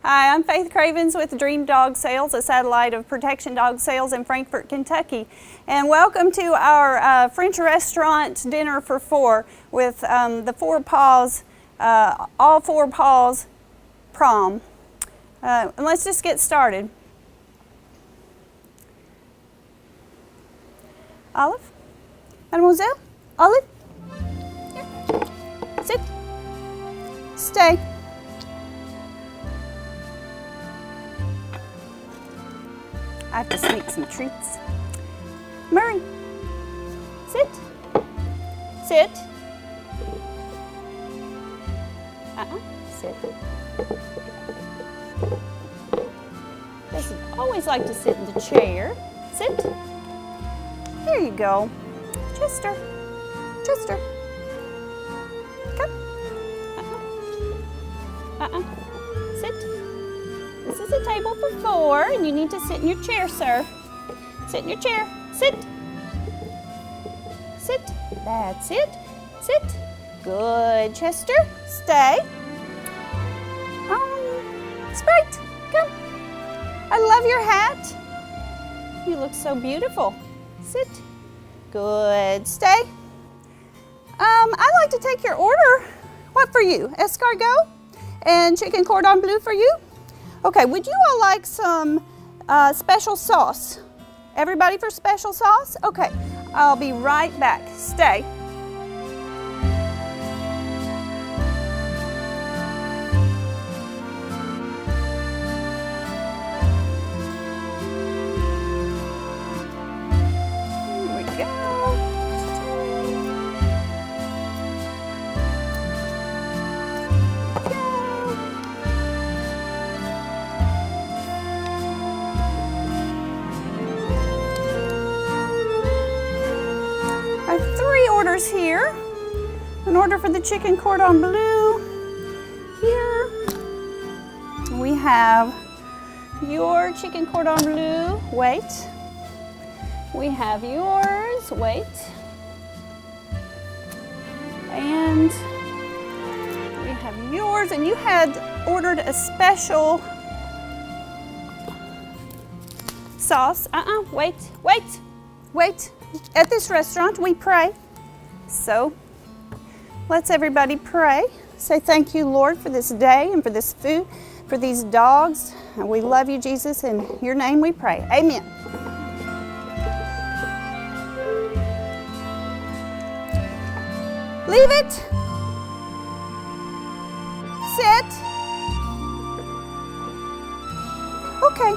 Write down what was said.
Hi, I'm Faith Cravens with Dream Dog Sales, a satellite of Protection Dog Sales in Frankfort, Kentucky. And welcome to our French restaurant dinner for four with the Four Paws, all Four Paws prom. And let's just get started. Olive? Mademoiselle? Olive? Here. Sit. Stay. I have to sneak some treats. Murray, sit. Sit. Sit. Doesn't always like to sit in the chair. Sit. There you go. Chester. Chester. Come. Sit. This is a table for four, and you need to sit in your chair, sir. Sit in your chair. Sit. Sit. That's it. Sit. Good. Chester, stay. Sprite, come. I love your hat. You look so beautiful. Sit. Good. Stay. I'd like to take your order. What for you? Escargot and chicken cordon bleu for you? Okay, would you all like some special sauce? Everybody for special sauce? Okay, I'll be right back. Stay. Here we go. I have three orders here. An order for the chicken cordon bleu. Here we have your chicken cordon bleu. Wait. We have yours. Wait. And we have yours. And you had ordered a special sauce. Wait. Wait. Wait. At this restaurant, we pray. So, let's everybody pray. Say thank you, Lord, for this day and for this food, for these dogs. And we love you, Jesus. In your name we pray. Amen. Leave it. Sit. Okay.